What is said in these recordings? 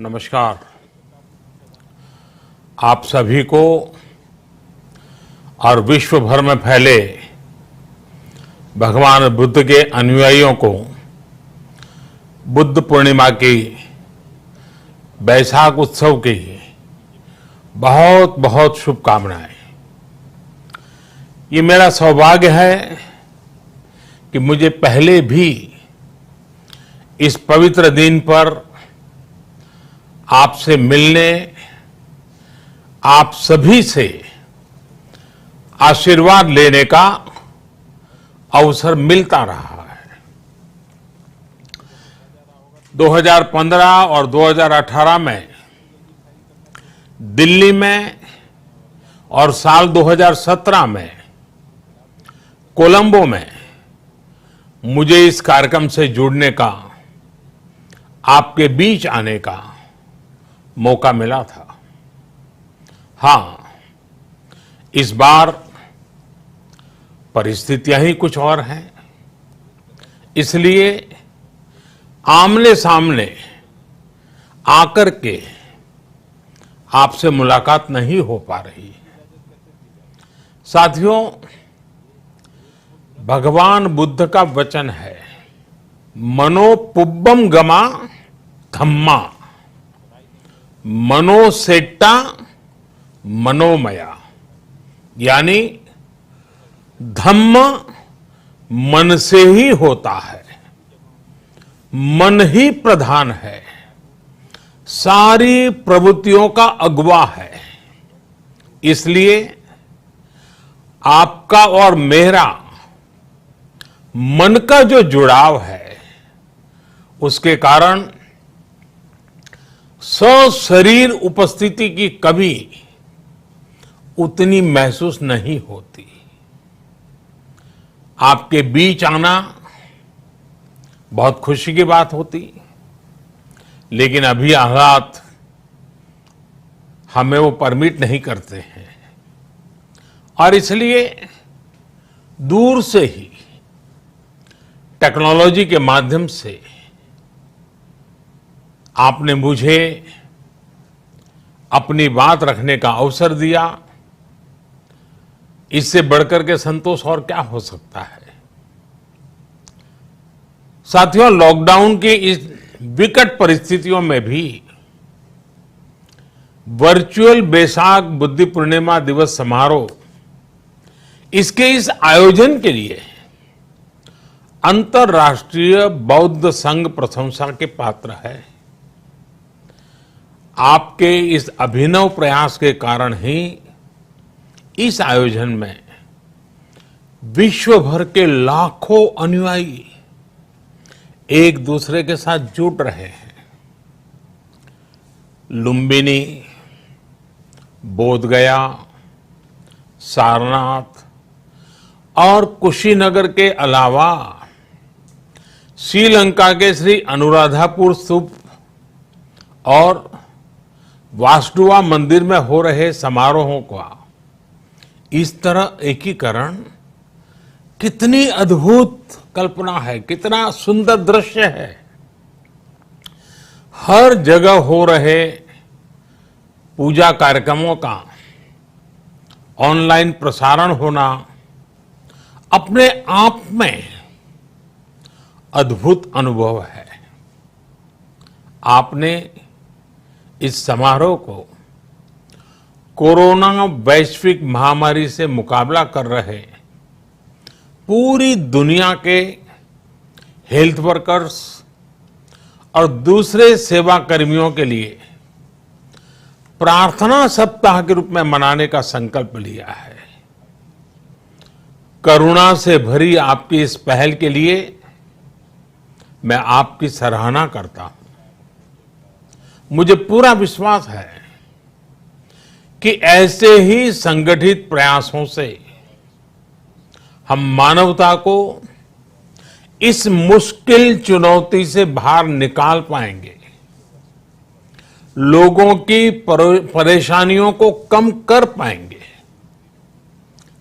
नमस्कार। आप सभी को और विश्व भर में फैले भगवान बुद्ध के अनुयायियों को बुद्ध पूर्णिमा की बैसाख उत्सव की बहुत बहुत शुभकामनाएं। ये मेरा सौभाग्य है कि मुझे पहले भी इस पवित्र दिन पर आपसे मिलने, आप सभी से आशीर्वाद लेने का अवसर मिलता रहा है। 2015 और 2018 में दिल्ली में और साल 2017 में कोलंबो में मुझे इस कार्यक्रम से जुड़ने का, आपके बीच आने का मौका मिला था। हां, इस बार परिस्थितियां ही कुछ और हैं, इसलिए आमने सामने आकर के आपसे मुलाकात नहीं हो पा रही। साथियों, भगवान बुद्ध का वचन है, मनोपुब्बम गमा धम्मा, मनोसेट्टा मनोमया, यानी धम्म मन से ही होता है, मन ही प्रधान है, सारी प्रवृत्तियों का अगुवा है। इसलिए आपका और मेरा मन का जो जुड़ाव है, उसके कारण सशरीर उपस्थिति की कभी उतनी महसूस नहीं होती। आपके बीच आना बहुत खुशी की बात होती, लेकिन अभी हालात हमें वो परमिट नहीं करते हैं और इसलिए दूर से ही टेक्नोलॉजी के माध्यम से आपने मुझे अपनी बात रखने का अवसर दिया। इससे बढ़कर के संतोष और क्या हो सकता है। साथियों, लॉकडाउन की इस विकट परिस्थितियों में भी वर्चुअल बैसाख बुद्ध पूर्णिमा दिवस समारोह, इसके इस आयोजन के लिए अंतर्राष्ट्रीय बौद्ध संघ प्रशंसा के पात्र है। आपके इस अभिनव प्रयास के कारण ही इस आयोजन में विश्व भर के लाखों अनुयायी एक दूसरे के साथ जुड़ रहे हैं। लुम्बिनी, बोधगया, सारनाथ और कुशीनगर के अलावा श्रीलंका के श्री अनुराधापुर स्तूप और वासुदेवा मंदिर में हो रहे समारोहों का इस तरह एकीकरण कितनी अद्भुत कल्पना है, कितना सुंदर दृश्य है। हर जगह हो रहे पूजा कार्यक्रमों का ऑनलाइन प्रसारण होना अपने आप में अद्भुत अनुभव है। आपने इस समारोह को कोरोना वैश्विक महामारी से मुकाबला कर रहे पूरी दुनिया के हेल्थ वर्कर्स और दूसरे सेवा कर्मियों के लिए प्रार्थना सप्ताह के रूप में मनाने का संकल्प लिया है। करुणा से भरी आपकी इस पहल के लिए मैं आपकी सराहना करता हूं। मुझे पूरा विश्वास है कि ऐसे ही संगठित प्रयासों से हम मानवता को इस मुश्किल चुनौती से बाहर निकाल पाएंगे, लोगों की परेशानियों को कम कर पाएंगे।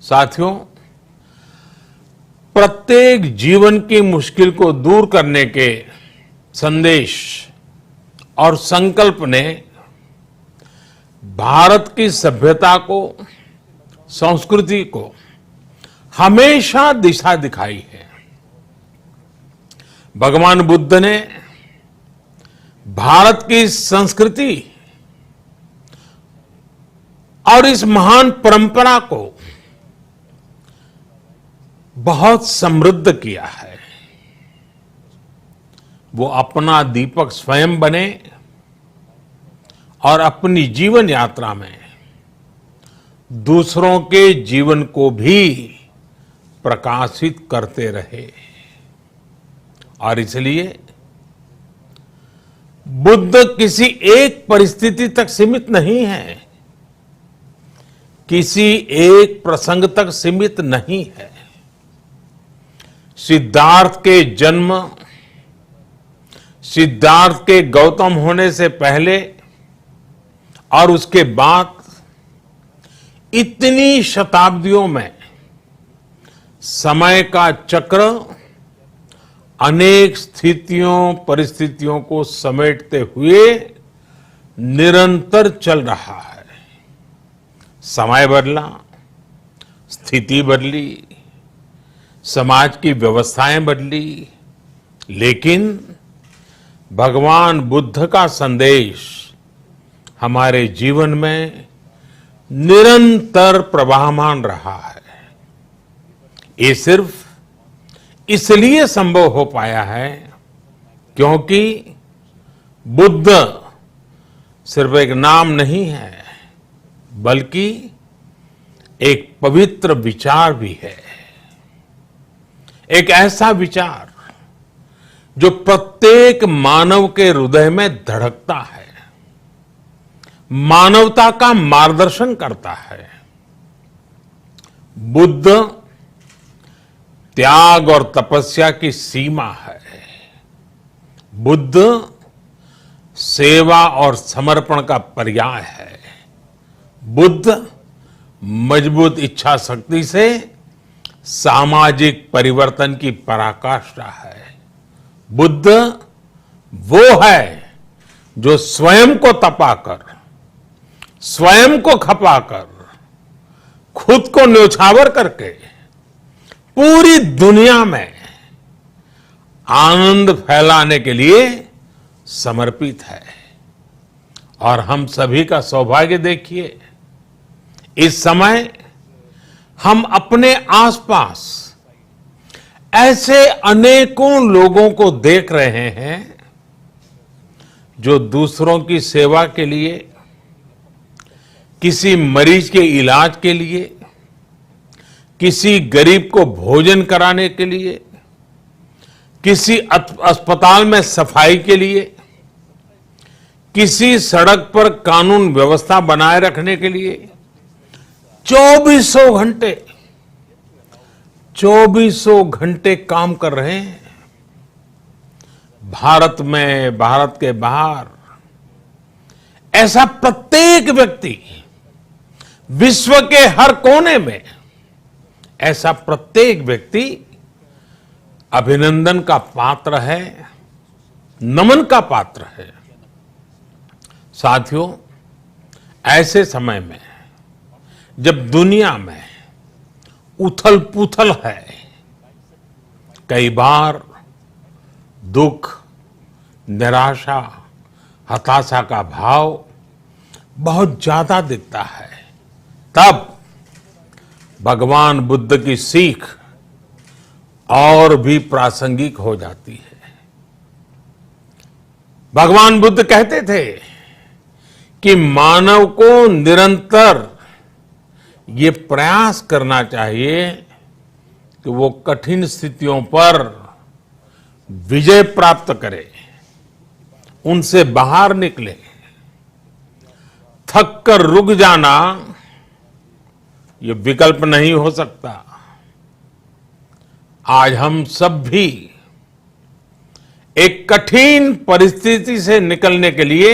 साथियों, प्रत्येक जीवन की मुश्किल को दूर करने के संदेश और संकल्प ने भारत की सभ्यता को, संस्कृति को हमेशा दिशा दिखाई है। भगवान बुद्ध ने भारत की संस्कृति और इस महान परंपरा को बहुत समृद्ध किया है। वो अपना दीपक स्वयं बने और अपनी जीवन यात्रा में दूसरों के जीवन को भी प्रकाशित करते रहे। और इसलिए बुद्ध किसी एक परिस्थिति तक सीमित नहीं है, किसी एक प्रसंग तक सीमित नहीं है। सिद्धार्थ के जन्म, सिद्धार्थ के गौतम होने से पहले और उसके बाद इतनी शताब्दियों में समय का चक्र अनेक स्थितियों, परिस्थितियों को समेटते हुए निरंतर चल रहा है। समय बदला, स्थिति बदली, समाज की व्यवस्थाएं बदली, लेकिन भगवान बुद्ध का संदेश हमारे जीवन में निरंतर प्रवाहमान रहा है। ये सिर्फ इसलिए संभव हो पाया है क्योंकि बुद्ध सिर्फ एक नाम नहीं है, बल्कि एक पवित्र विचार भी है। एक ऐसा विचार जो प्रत्येक मानव के हृदय में धड़कता है, मानवता का मार्गदर्शन करता है। बुद्ध त्याग और तपस्या की सीमा है। बुद्ध सेवा और समर्पण का पर्याय है। बुद्ध मजबूत इच्छा शक्ति से सामाजिक परिवर्तन की पराकाष्ठा है। बुद्ध वो है जो स्वयं को तपाकर, स्वयं को खपाकर, खुद को न्योछावर करके पूरी दुनिया में आनंद फैलाने के लिए समर्पित है। और हम सभी का सौभाग्य देखिए, इस समय हम अपने आसपास ऐसे अनेकों लोगों को देख रहे हैं जो दूसरों की सेवा के लिए, किसी मरीज के इलाज के लिए, किसी गरीब को भोजन कराने के लिए, किसी अस्पताल में सफाई के लिए, किसी सड़क पर कानून व्यवस्था बनाए रखने के लिए चौबीसों घंटे काम कर रहे हैं। भारत में, भारत के बाहर ऐसा प्रत्येक व्यक्ति, विश्व के हर कोने में ऐसा प्रत्येक व्यक्ति अभिनंदन का पात्र है, नमन का पात्र है। साथियों, ऐसे समय में जब दुनिया में उथल पुथल है, कई बार दुख, निराशा, हताशा का भाव बहुत ज्यादा दिखता है, तब भगवान बुद्ध की सीख और भी प्रासंगिक हो जाती है। भगवान बुद्ध कहते थे कि मानव को निरंतर ये प्रयास करना चाहिए कि वो कठिन स्थितियों पर विजय प्राप्त करे, उनसे बाहर निकले। थक कर रुक जाना ये विकल्प नहीं हो सकता। आज हम सब भी एक कठिन परिस्थिति से निकलने के लिए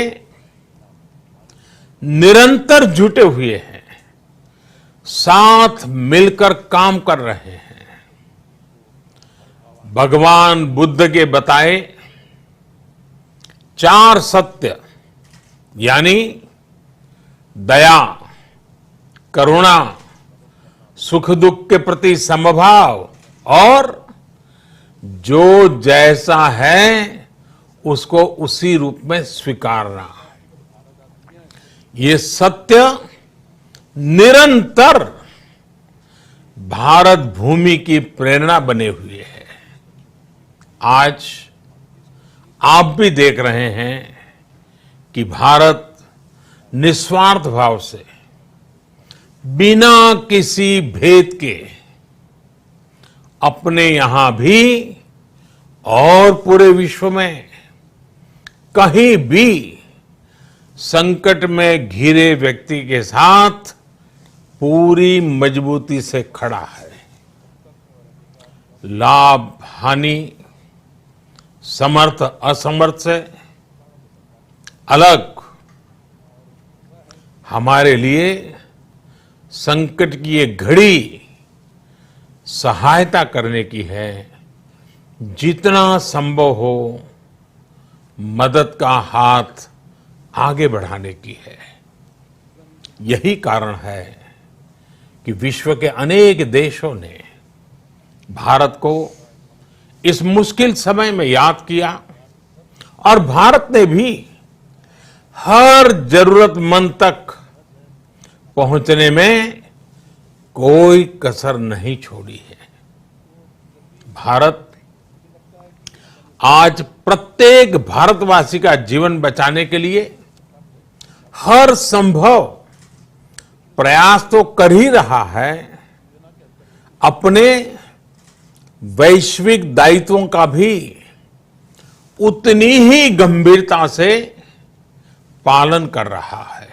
निरंतर जुटे हुए हैं, साथ मिलकर काम कर रहे हैं। भगवान बुद्ध के बताए 4 सत्य यानी दया, करुणा, सुख दुख के प्रति समभाव और जो जैसा है उसको उसी रूप में स्वीकारना। ये सत्य निरंतर भारत भूमि की प्रेरणा बने हुए है। आज आप भी देख रहे हैं कि भारत निस्वार्थ भाव से बिना किसी भेद के अपने यहां भी और पूरे विश्व में कहीं भी संकट में घिरे व्यक्ति के साथ पूरी मजबूती से खड़ा है। लाभ हानि, समर्थ असमर्थ से अलग हमारे लिए संकट की ये घड़ी सहायता करने की है। जितना संभव हो मदद का हाथ आगे बढ़ाने की है। यही कारण है कि विश्व के अनेक देशों ने भारत को इस मुश्किल समय में याद किया और भारत ने भी हर जरूरतमंद तक पहुंचने में कोई कसर नहीं छोड़ी है। भारत आज प्रत्येक भारतवासी का जीवन बचाने के लिए हर संभव प्रयास तो कर ही रहा है, अपने वैश्विक दायित्वों का भी उतनी ही गंभीरता से पालन कर रहा है।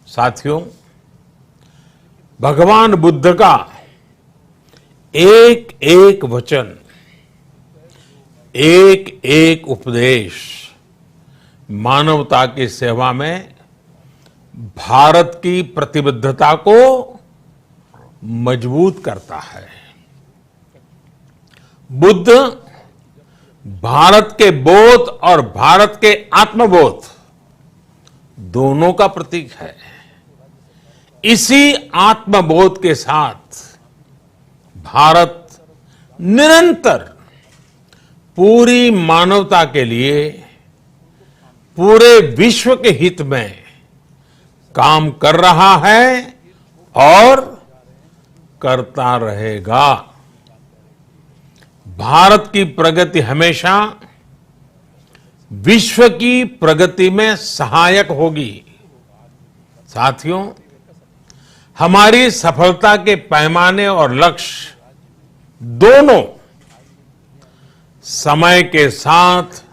साथियों, भगवान बुद्ध का एक एक वचन, एक एक उपदेश मानवता की सेवा में भारत की प्रतिबद्धता को मजबूत करता है। बुद्ध भारत के बोध और भारत के आत्मबोध दोनों का प्रतीक है। इसी आत्मबोध के साथ भारत निरंतर पूरी मानवता के लिए, पूरे विश्व के हित में काम कर रहा है और करता रहेगा। भारत की प्रगति हमेशा विश्व की प्रगति में सहायक होगी। साथियों, हमारी सफलता के पैमाने और लक्ष्य दोनों समय के साथ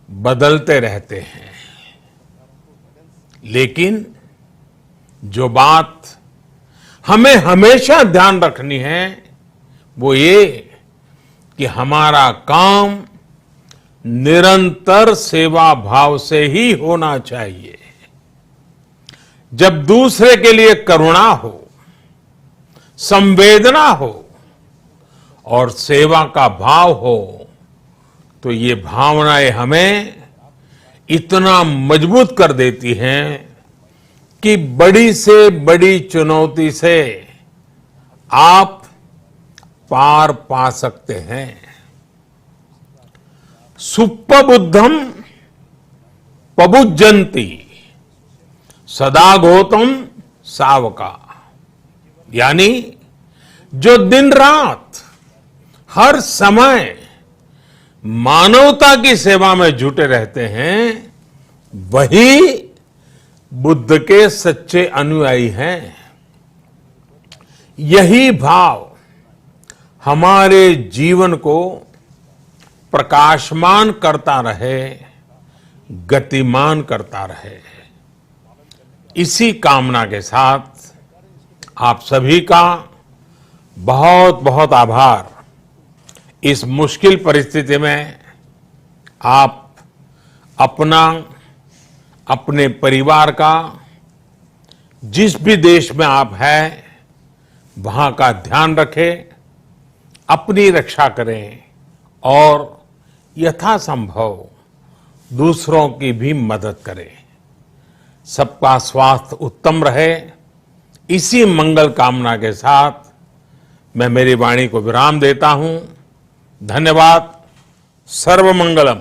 बदलते रहते हैं, लेकिन जो बात हमें हमेशा ध्यान रखनी है वो ये कि हमारा काम निरंतर सेवा भाव से ही होना चाहिए। जब दूसरे के लिए करुणा हो, संवेदना हो और सेवा का भाव हो तो ये भावनाएं हमें इतना मजबूत कर देती हैं कि बड़ी से बड़ी चुनौती से आप पार पा सकते हैं। सुप्पबुद्धम पबुज्जन्ति सदा गौतम सावका, यानी जो दिन रात हर समय मानवता की सेवा में जुटे रहते हैं वही बुद्ध के सच्चे अनुयायी हैं। यही भाव हमारे जीवन को प्रकाशमान करता रहे, गतिमान करता रहे। इसी कामना के साथ आप सभी का बहुत बहुत आभार। इस मुश्किल परिस्थिति में आप अपना, अपने परिवार का, जिस भी देश में आप हैं वहां का ध्यान रखें, अपनी रक्षा करें और यथासंभव दूसरों की भी मदद करें। सबका स्वास्थ्य उत्तम रहे, इसी मंगल कामना के साथ मैं मेरी वाणी को विराम देता हूं। धन्यवाद। सर्वमंगलम।